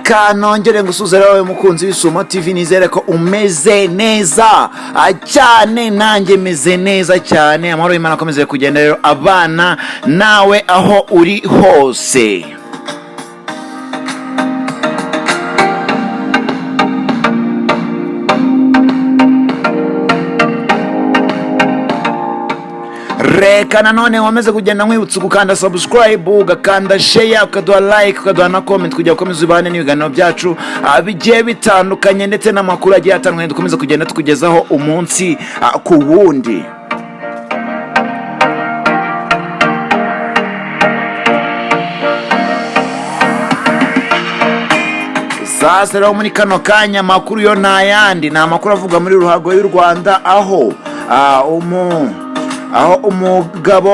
reka nongere ngusuze rero mukunzi w'Isumo TV, nizere ko umeze neza cyane, nanjye meze neza cyane. Amahoro y'Imana akomeze kugenda rero abana nawe aho uri hose. Reka nanone wameze kugenda nkwibutsa gukanda subscribe, ugakanda share, ukaduha like, ukaduha na comment kugira ukomeze ubane n'ibiganiro byacu bigiye bitandukanye ndetse n'amakuru agiye atandukanye dukomeza kugenda tukugezaho umunsi ku wundi. Sasa rero muri kano kanya makuru yo ntayandi, ni amakuru avuga muri ruhago y'u Rwanda aho umugabo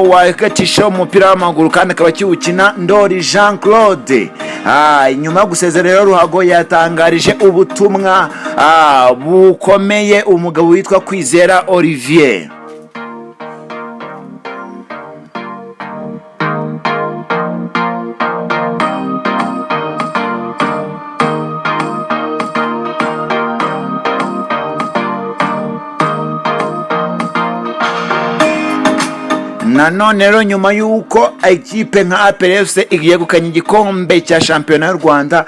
wakatisha umupira w'amaguru kandi akaba akiwukina Ndori Jean Claude nyuma yo gusezerera ruhago yatangarije ubutumwa bukomeye umugabo witwa Kwizera Olivier. Nanone rero nyuma yuko ikipe nka APRFC igiye gukanya igikombe cya shampiyona y'u Rwanda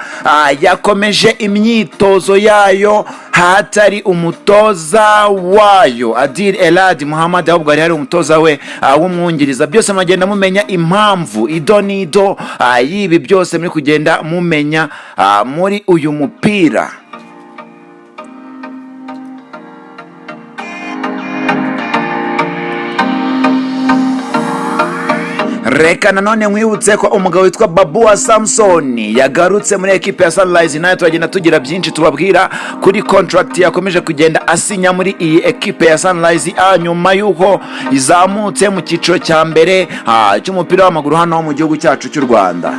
yakomeje imyitozo yayo hatari umutoza wayo Adil Elad Muhammad, ahubwo hari umutoza we w'umwungiriza. Byose magenda mumenya impamvu idonido yibi byose muri kugenda mumenya muri uyu mupira. Reka nanone nkwibutse ko umugabo witwa Babu Samson yagarutse muri ekipe ya Sunrise, nayo turagenda tugira byinshi tubabwira kuri contract yakomeje kugenda asinya muri iyi ekipe ya Sunrise nyuma yuko izamutse mu cyiciro cya mbere cy'umupira w'amaguru hano mu gihugu cyacu cy'u Rwanda.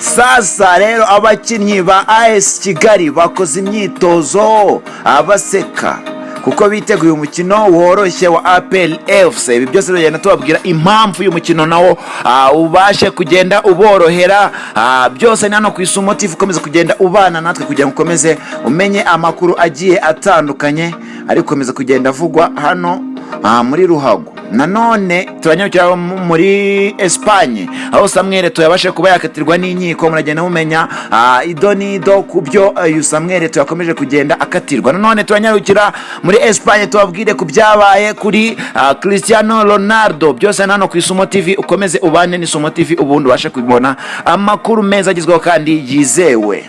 Sasa rero abakinnyi ba AS Kigali bakoze imyitozo baseka kuko biteguye umukino woroshye wa APRFC. Ibi byose rero tubabwira impamvu uyu mukino nawo ubashe kugenda uborohera. Byose ni hano ku Isumo TV, ukomeze kugenda ubana natwe kugira ngo ukomeze umenye amakuru agiye atandukanye ari gukomeza kugenda avugwa hano muri ruhago. Nanone turanyarukira muri Espagne aho Samuel yabashe kuba yakatirwa n'inkiko. Muragenda mumenya idonido kubyo Samuel yakomeje kugenda akatirwa. Nanone turanyarukira muri Espagne tubabwire ku byabaye kuri Cristiano Ronaldo. Byose nano ku Isumo TV, ukomeze ubane n'Isumo TV ubundi ubashe kubona amakuru meza agizweho kandi yizewe.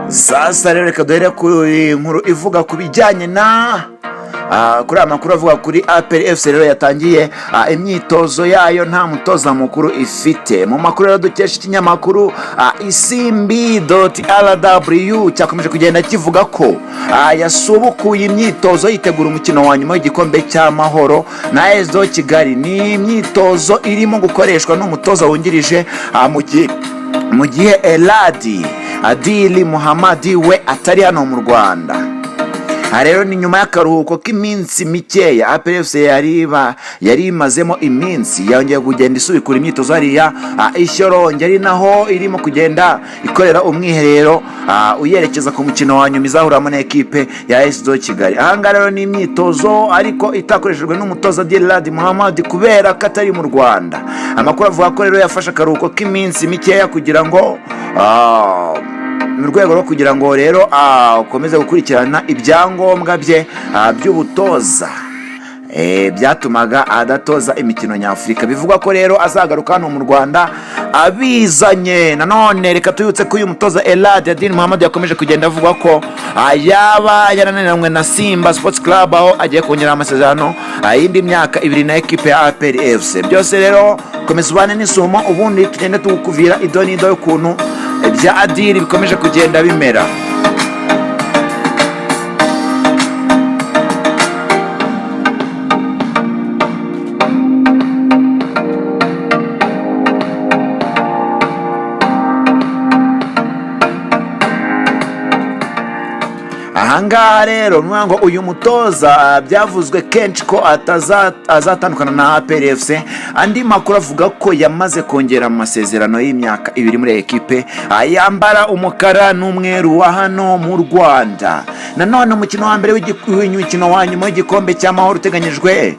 Sasa rero reka duhere ku inkuru ivuga ku bijyanye na kuri amakuru avuga kuri APRFC rero yatangiye imyitozo yayo nta mutoza mukuru ifite. Mu makuru rero dukesha ikinyamakuru isimbi.rw cyakomeje kugenda kivuga ko yasubukuye imyitozo yitegura umukino wa nyuma w'igikombe cy'amahoro na AS Kigali. Ni imyitozo irimo gukoreshwa n'umutoza wungirije mu gihe Eladi Adili Muhammad we atari hano mu Rwanda. Rero ni nyuma y'akaruhuko k'iminsi mikeya APRFC yari imazemo iminsi, yongeye kugenda isubikura imyitozo hariya Ishyorongi, ari naho irimo kugenda ikorera umwiherero uyerekeza ku mukino wa nyuma izahuramo n'ekipe ya AS Kigali. Ahanga rero ni imyitozo ariko itakoreshejwe n'umutoza Adil Elad Muhammad kubera ko atari mu Rwanda. Amakuru avuga ko rero yafashe akaruhuko k'iminsi mikeya kugira ngo mu rwego rwo kugira ngo rero ukomeze gukurikirana ibyangombwa bye by'ubutoza. byatumaga adatoza imikino nyafurika. Bivugwa ko rero azagaruka hano mu Rwanda abizanye. Nanone reka tuyutse ko uyu mutoza Eladin Muhammad yakomeje kugenda avuga ko yaba yarananiranywe na Simba Sports Club, aho agiye kongera amasezerano y'indi myaka 2 na ekipe ya APR FC. Byose rero komeza ubane n'isumo, ubundi tugende tugukuvira idonido y'ukuntu bya Adiri bikomeje kugenda bimera. Ahangaha rero ngo uyu mutoza byavuzwe kenshi ko azatandukana na APR FC. Andi makuru avuga ko yamaze kongera amasezerano y'imyaka 2 muri ekipe yambara umukara n'umweru wa hano mu Rwanda. Nanone umukino wa mbere w'umukino wa nyuma w'igikombe cy'amahoro uteganyijwe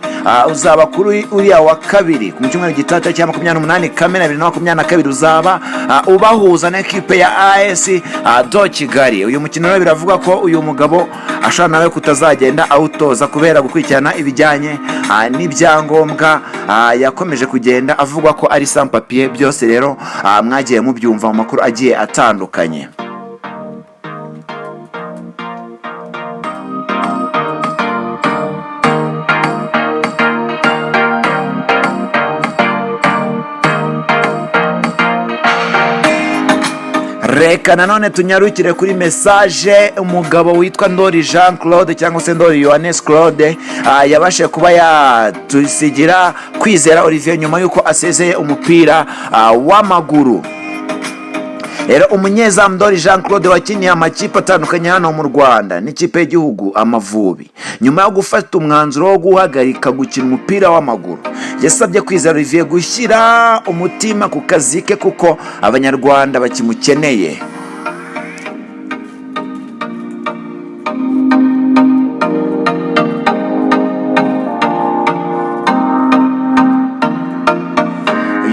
uzaba kuri uriya wa kabiri ku cyumweru gitata cya 28 Kamena 2022 uzaba ubahuza na ekipe ya AS do Kigali. Uyu mukino rero biravuga ko uyu mugabo ashobora nawe kutazagenda awutoza kubera gukurikirana ibijyanye n'ibyangombwa yakomeje kugenda avugwa ko ari sans papier. Byose rero mwagiye mubyumva mu makuru agiye atandukanye. Reka nanone tunyarukire kuri message umugabo witwa Ndori Jean Claude cyangwa se Ndori Yohannes Claude yabashe kuba yatusigira Kwizera Olivier nyuma yuko asezeye umupira w'amaguru. Rero umunyezamu Ndori Jean Claude wakiniye amakipe atandukanye hano mu Rwanda n'ikipe y'igihugu Amavubi, nyuma yo gufata umwanzuro wo guhagarika gukina umupira w'amaguru, yasabye Kwizera Olivier gushyira umutima ku kazi ke kuko abanyarwanda bakimukeneye.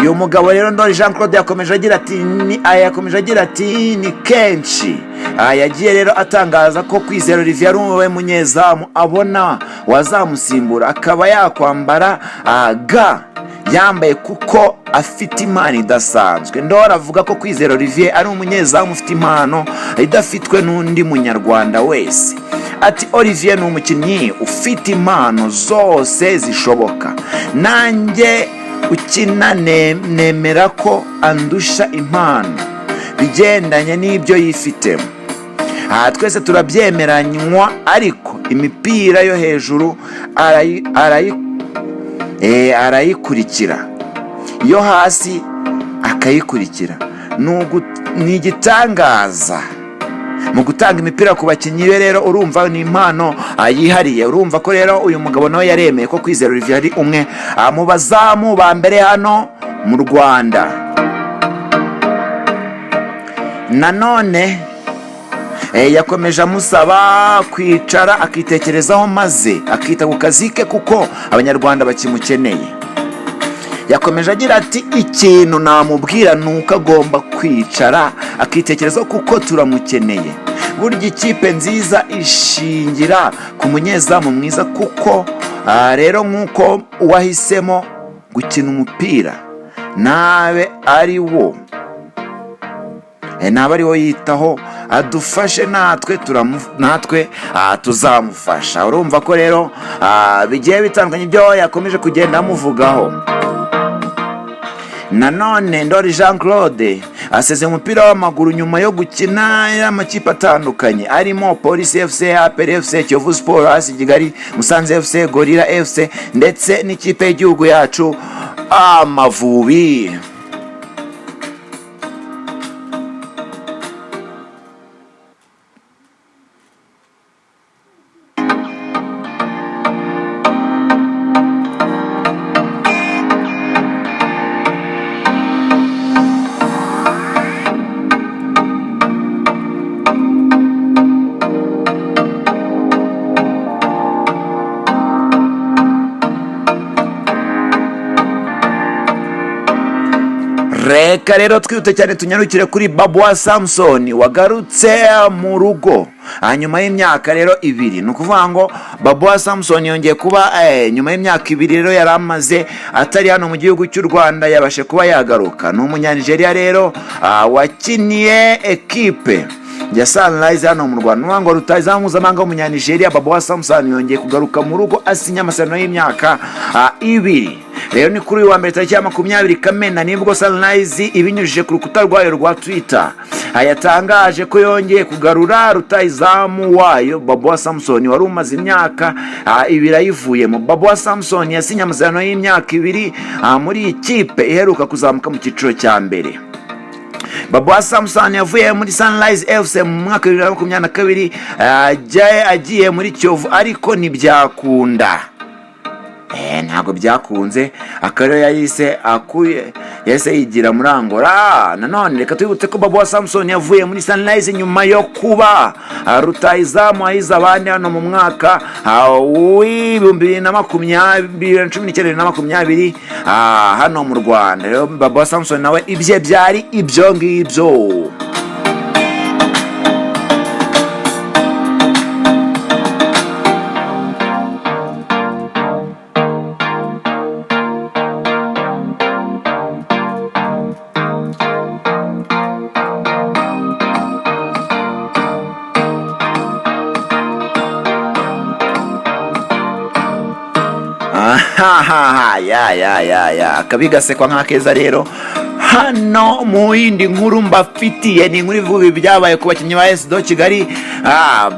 Uyu mugabo rero Ndori Jean Claude yakomeje agira ati ni kenshi yagiye rero atangaza ko Kwizera Olivier ari we munyezamu abona wazamusimbura, akaba yakwambara ga yambaye kuko afite impano idasanzwe. Ndora avuga ko Kwizera Olivier ari umunyezamu ufite impano idafitwe n'undi munyarwanda wese. Ati Olivier ni umukinnyi ufite impano zose zishoboka, nanjye ukina nemera ko andusha impano bigendanye n'ibyo yifitemo. Twese turabyemeranywa, ariko imipira yo hejuru arayikurikira, yo hasi akayikurikira. Ni igitangaza mu gutanga imipira ku bakinnyi be. Rero urumva ni impano yihariye. Urumva ko rero uyu mugabo nawe yaremeye ko Kwizera Olivier ari umwe mu bazamu ba mbere hano mu Rwanda. Nanone yakomeje amusaba kwicara akitekerezaho maze akita ku kazi ke kuko abanyarwanda bakimukeneye. Yakomeje agira ati ikintu namubwira nuko agomba kwicara akitekerezaho kuko turamukeneye. Burya ikipe nziza ishingira ku munyezamu mwiza, kuko rero nk'uko wahisemo gukina umupira nabe ari wo yitaho, adufashe natwe tuzamufasha. Urumva ko rero bigiye bitandukanye ibyo yakomeje kugenda amuvugaho. Nanone Ndori Jean Claude aseze umupira w'amaguru nyuma yo gukina amakipe atandukanye arimo Police FC, APR FC, Kiyovu Sport, Asize, Musanze FC, Gorilla FC ndetse n'ikipe y'igihugu yacu Amavubi. Reka rero twihute cyane tunyarukire kuri Babwa Samson wagarutse mu rugo nyuma y'imyaka rero 2 ni ukuvuga ngo Babuwa Samson yongeye kuba nyuma y'imyaka 2 rero yari amaze atari hano mu gihugu cy'u Rwanda yabashe kuba yagaruka. Ni umunyanigeriya rero wakiniye ekipe ya Sunrise hano mu Rwanda. Ngo rutahizamu mpuzamahanga w'umunyanigeriya Babuwa Samson yongeye kugaruka mu rugo asinya amasezerano y'imyaka 2. Rero ni kuri wa mbere tariki ya 20 Kamena nibwo Sunrise ibinyujije ku rukuta rwayo rwa Twitter yatangaje ko yongeye kugarura rutahizamu wayo Babuwa Samson wari umaze imyaka 2 ayivuyemo. Babuwa Samson yasinye amasezerano y'imyaka 2 muri ikipe iheruka kuzamuka mu cyiciro cya mbere. Babuwa Samson yavuye muri Sunrise FC mu mwaka 2022 agiye muri Kiyovu ariko ntibyakunda. Ntago byakunze akarero yahise yigira muri Angola. Nanone reka twibutse ko Babuwa Samson yavuye muri Sunrise nyuma yo kuba rutahizamu ahize abandi hano mu mwaka w'2020 hano mu Rwanda. Rero Babuwa Samson nawe ibye byari ibyo ngibyo. Akabigasekwa nk'akeza rero hano mu yindi nkuru mbafitiye. Ni inkuru ivuga ibyabaye ku bakinnyi ba AS Kigali.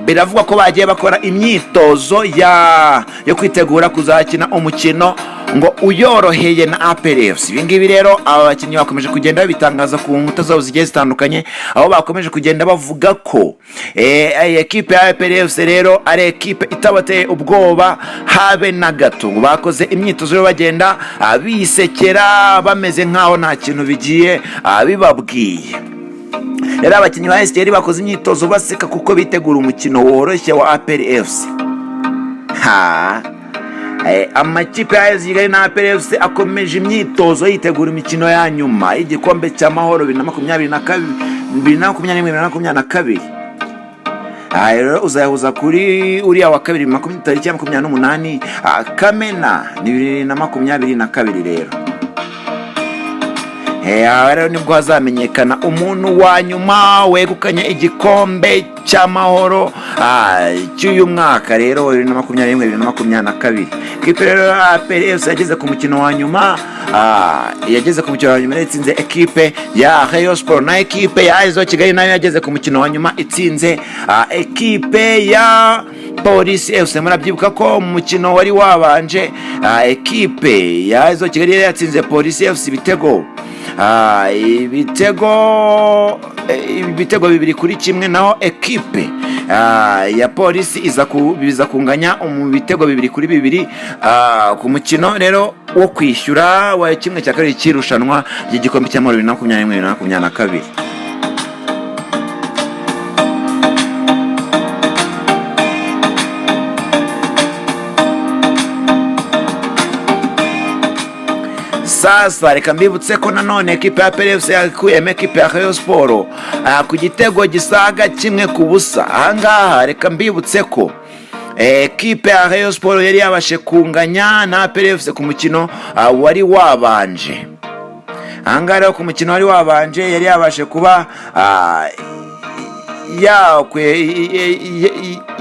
Biravugwa ko bagiye bakora imyitozo yo kwitegura kuzakina umukino ngo uyoroheye na APRFC. Ibingibi rero aba bakinnyi bakomeje kugenda bitangaza ku nkuta zabo zigiye zitandukanye, aho bakomeje kugenda bavuga ko ekipe ya APRFC rero ari ekipe itabateye ubwoba habe na gato. Bakoze imyitozo yo bagenda bisekera bameze nkaho nta kintu bigiye bibabwiye. Rero abakinnyi ba Asize bakoze imyitozo baseka kuko bitegura umukino woroshye wa APRFC. Amakipe ya Asize na APRFC akomeje imyitozo yitegura imikino ya nyuma y'igikombe cy'amahoro 2021-2022. Rero uzayahuza kuri uriya wa kabiri tariki ya 28 Kamena 2022 rero. Rero nibwo hazamenyekana umuntu wa nyuma wegukanye igikombe cy'amahoro cy'uyu mwaka rero 2021-2022. Kipe rero APRFC yageze ku mukino wa nyuma itsinze ekipe ya Rayon na ekipe ya Asize Kigali nayo yageze ku mukino wa nyuma itsinze ekipe ya Polisi FC. Murabyibuka ko mu mukino wari wabanje ekipe ya Asize Kigali yatsinze Polisi FC ibitego 2-1, naho ekipe ya Polisi biza kunganya mu bitego 2-2 ku mukino rero wo kwishyura wa kimwe cya kabiri cy'irushanwa ry'igikombe cy'amahoro 2021-2022. Sasa reka mbibutse ko nanone ekipe ya APRFC yakuyemo ekipe ya Rayon ku gitego gisaga 1-0. Ahangaha reka mbibutse ko ekipe ya Rayon yari yabashe kunganya na APRFC ku mukino wari wabanje. Ahangaha rero ku mukino wari wabanje yari yabashe kuba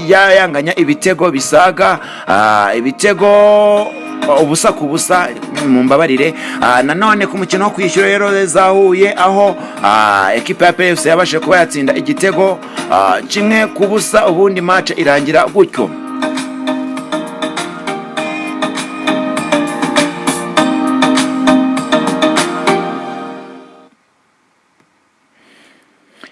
yanganya ibitego bisaga ibitego ubusa ku busa mu mbabarire. Nanone ku mukino wo kwishyura rero zahuye aho ekipe ya APRFC yabashe kuba yatsinda igitego 1-0 ubundi match irangira gutyo.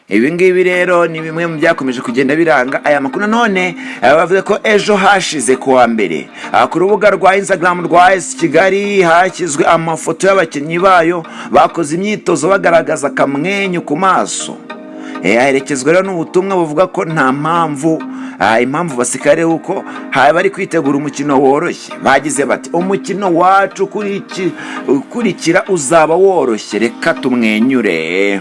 Ibi ngibi rero ni bimwe mu byakomeje kugenda biranga aya makuru. None bavuze ko ejo hashize kuwa mbere ku rubuga rwa Instagram rwa AS Kigali hashyizwe amafoto y'abakinnyi bayo bakoze imyitozo bagaragaza akamwenyu ku maso. Aherekezwa rero n'ubutumwa buvuga ko nta impamvu basikare uko bari kwitegura umukino woroshye. Bagize bati umukino wacu kurikira uzaba woroshye, reka tumwenyure.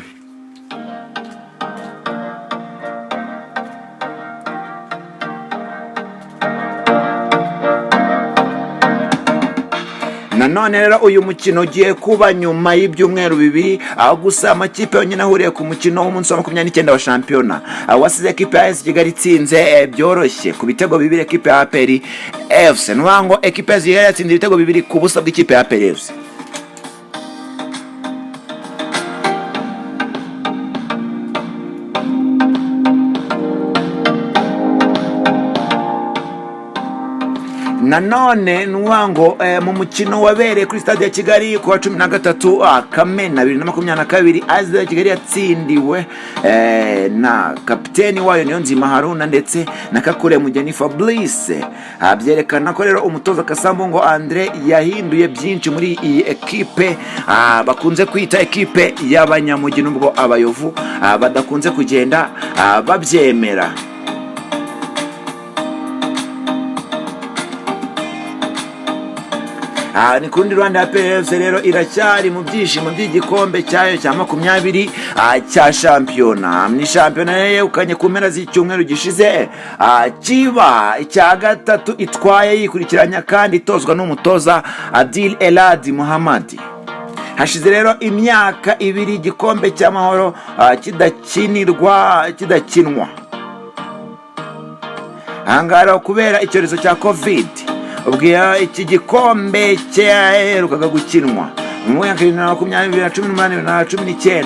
none rero uyu mukino ugiye kuba nyuma y'ibyumweru bibiri, aho gusa amakipe yonyine ahuriye ku mukino w'umunsi wa 29 wa shampiyona, wasize ekipe ya AS Kigali itsinze byoroshye ku bitego bibiri ekipe ya APR FC. Nwango ekipe ya Kigali yatsinze ibitego bibiri ku busa bw'ikipe ya APR FC. Nanone nwango mu mukino wabereye kuri stade ya Kigali ku wa 13 Kamena 2022, Asize ya Kigali yatsindiwe na kapiteni wayo Niyonzima Haruna ndetse na Kakure Mugeni Fabrice. Byerekana ko rero umutoza Kasambungo Andre yahinduye byinshi muri iyi ekipe bakunze kwita ekipe y'abanyamujyi, nubwo abayovu badakunze kugenda babyemera. Ni kundi Rwanda ya PFC rero iracyari mu byishimo by'igikombe cyayo cya 20 cya shampiyona. Ni shampiyona yegukanye ku mpera z'icyumweru gishize, kiba icya gatatu itwaye yikurikiranya kandi itozwa n'umutoza Adil Elad Muhammad. Hashize rero imyaka 2 igikombe cy'amahoro kidakinwa. Angara kubera icyorezo cya COVID, ubwo iki gikombe cyaherukaga gukinwa mu mwaka 2018-2019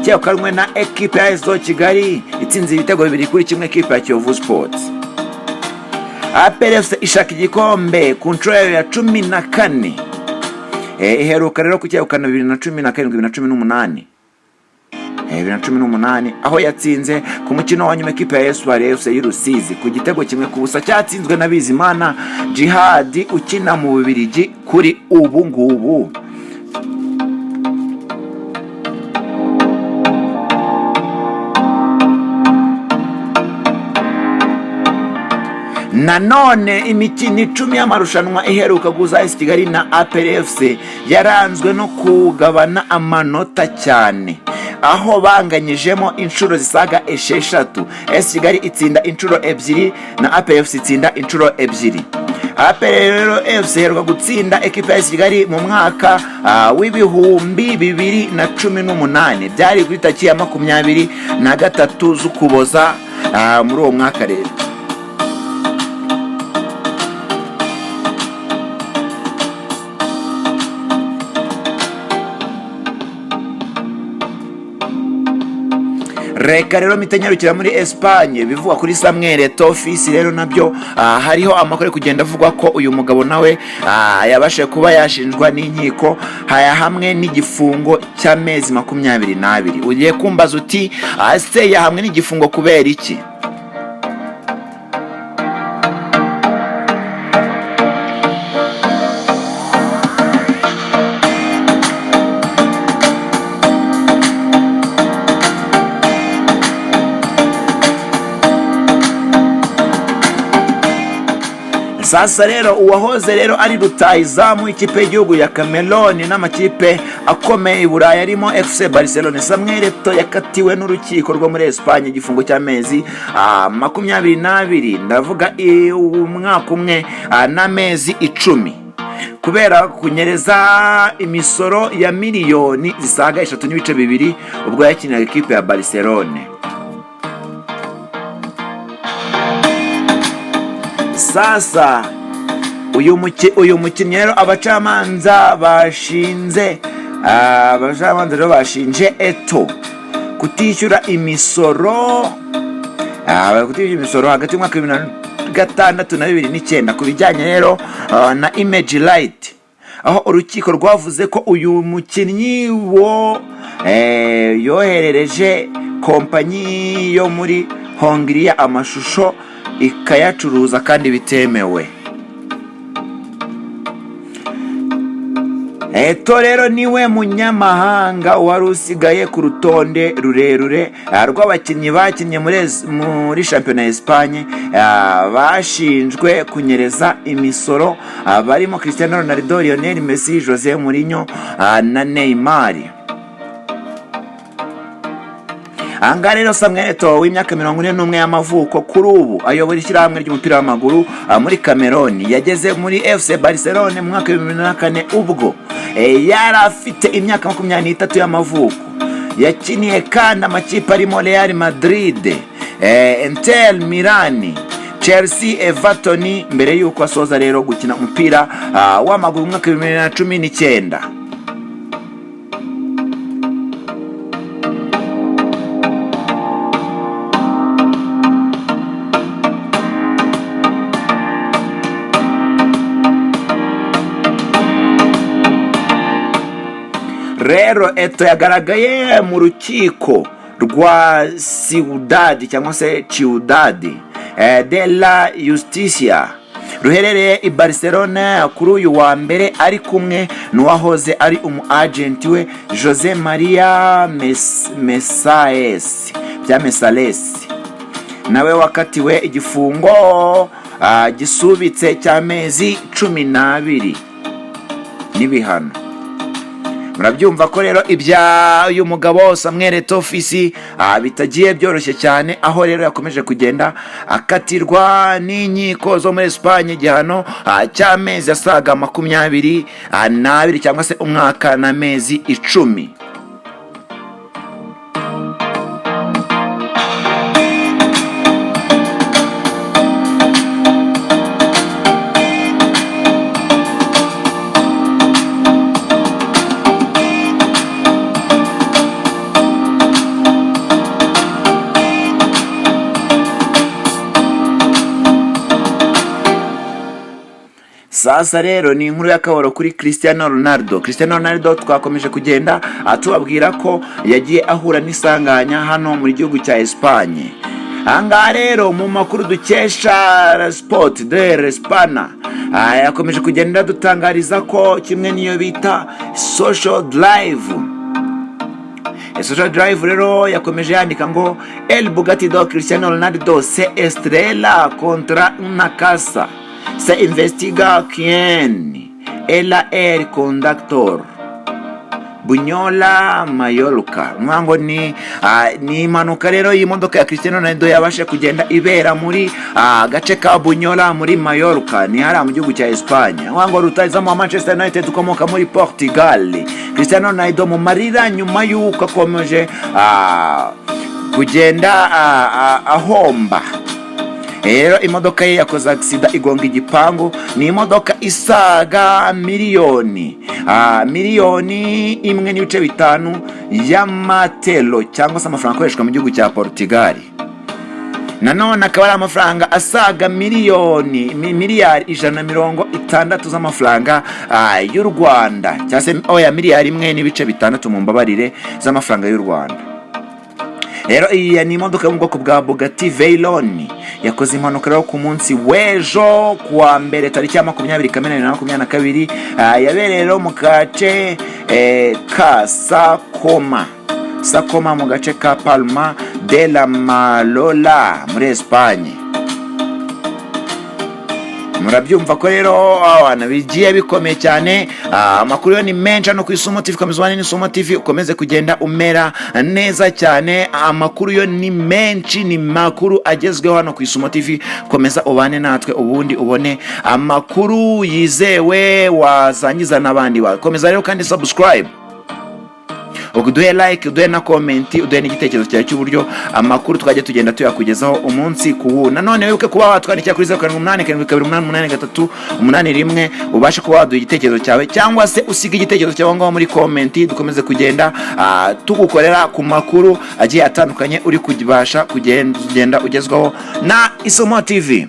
cyakanwe na ekipe ya AS Kigali itsinze ibitego 2 kuri kimwe ekipe ya Kiyovu Sports. APR FC ishaka igikombe ku nshuro ya 14, iheruka rero kucyakana 2017-2018 aho yatsinze ku mukino wa nyuma ekipe ya Espoir FC y'Urusizi ku gitego kimwe ku busa, cyatsinzwe na Bizimana Jihad ukina mu Bubiligi kuri ubu ngubu. Nanone imikino 10 y'amarushanwa iheruka guza AS Kigali na APR FC yaranzwe no kugabana amanota cyane, aho banganyijemo inshuro zisaga 6. AS Kigali itsinda inshuro 2 na APR FC itsinda inshuro 2. APR FC iheruka gutsinda ekipe ya AS Kigali mu mwaka w'ibihumbi 2018, byari kuri tariki ya 23 z'Ukuboza muri uwo mwaka rero. Reka rero mitenyarukira muri Espagne bivugwa kuri Samuel Eto'o ofisi rero nabyo hariho amakuru kugenda avugwa ko uyu mugabo nawe yabashe kuba yashinjwa n'inkiko hamwe n'igifungo cy'amezi 22. Ugiye kumbaza uti ase yahamwe n'igifungo kubera iki? Sasa rero uwahoze rero ari rutahizamu ikipe y'igihugu ya Cameroon n'amakipe akomeye Buraya arimo FC Barcelona, Samuel Eto'o yakatiwe n'urukiko rwo muri Espagne igifungo cy'amezi 22, ndavuga umwaka umwe n'amezi 10, kubera kunyereza imisoro ya miliyoni zisaga 3.2 ubwo yakiniraga ikipe ya Barcelona. Sasa uyu mukinnyi rero abacamanza bashinje Eto'o kutishyura imisoro hagati y'umwaka 2006 na 2009 ku bijyanye rero na image right, aho urukiko rwavuze ko uyu mukinnyi yoherereje kompanyi yo muri Hongiriya amashusho ikayacuruza kandi bitemewe. Eto'o rero niwe munyamahanga wari usigaye ku rutonde rurerure rw'abakinnyi bakinnye muri shampiyona ya Espagne bashinjwe kunyereza imisoro, barimo Cristiano Ronaldo, Lionel Messi, Jose Mourinho na Neymar. ahangaha rero Samuel Eto'o w'imyaka 41 y'amavuko kuri ubu ayobora ishyirahamwe ry'umupira w'amaguru muri Cameroon. Yageze muri FC Barcelone mu mwaka 2004 ubwo yari afite imyaka 23 y'amavuko. Yakiniye kandi amakipe arimo Real Madrid, Inter Milan, Chelsea, Everton mbere yuko asoza rero gukina umupira w'amaguru mu mwaka 2019. Rero Eto'o yagaragaye mu rukiko rwa Ciudad cyangwa se Ciudad de la Justicia ruherereye i Barcelona kuri uyu wa mbere, ari kumwe n'uwahoze ari agent we Jose Maria Mesales nawe wakatiwe igifungo gisubitse cy'amezi 12 n'ibihano. Murabyumva ko rero ibya uyu mugabo Samuel Eto'o bitagiye byoroshye cyane, aho rero yakomeje kugenda akatirwa n'inkiko zo muri Espagne igihano cy'amezi asaga 22 cyangwa se umwaka n'amezi 10. Sasa rero ni inkuru y'akaboro kuri Cristiano Ronaldo twakomeje kugenda atubabwira ko yagiye ahura n'isanganya hano muri gihugu cya Espagne. Ahangaha rero mu makuru dukesha Sport de España yakomeje kugenda dutangariza ko kimwe niyo bita social drive rero yakomeje yandika ngo el Bugatti do Cristiano Ronaldo se estrella contra una casa. Se investiga quién era el conductor. Bunyola Mallorca. Mwango ni impanuka rero y'imodoka ya Cristiano Ronaldo yabashe kugenda ibera muri gace ka Bunyola muri Mallorca, ni hara mu gihugu cya Espagne. Mwango rutaizamo Manchester United ukomoka muri Portugal. Cristiano Ronaldo mu marira nyuma y'uko akomeje kugenda ahomba. Rero imodoka ye yakoze accident igonga igipangu. Ni imodoka isaga miliyoni 1.5 y'amatelo cyangwa se amafaranga akoreshwa mu gihugu cya Portugal. Nanone akaba ari amafaranga asaga miliyari 160 z'amafaranga y'u Rwanda, cyangwa se miliyari 1.6 mu mbabarire z'amafaranga y'u Rwanda. Rero iyi ni imodoka yo mu bwoko bwa Bugatti Veyron yakoze impanuka rero ku munsi w'ejo kuwa mbere tariki ya 20 Kamena 2022 yabereye rero mu gace ka Sakoma mu gace ka Palma de la Malola muri Espagne. Murabyumva ko rero abana bigiye bikomeye cyane. Amakuru yo ni menshi no ku Isumo TV, komezwane n'Isumo TV ukomeze kugenda umera neza cyane. Amakuru yo ni menshi, ni makuru agezweho hano ku Isumo TV, komeza ubane natwe ubundi ubone amakuru yizewe wazangiza n'abandi bawe. Komeza rero kandi subscribe, uduhe like, uduhe na comment, uduhe n'igitekerezo cyawe cy'uburyo amakuru twajya tugenda tuyakugezaho umunsi ku wundi. Nanone wibuke kuba watwandikira kuri 0887288881 ubashe kuba waduha igitekerezo cyawe, cyangwa se usiga igitekerezo cyawe ngaho muri comment, dukomeze kugenda tugukorera ku makuru agiye atandukanye uri kugibasha kugenda ugezwaho na Isumo TV.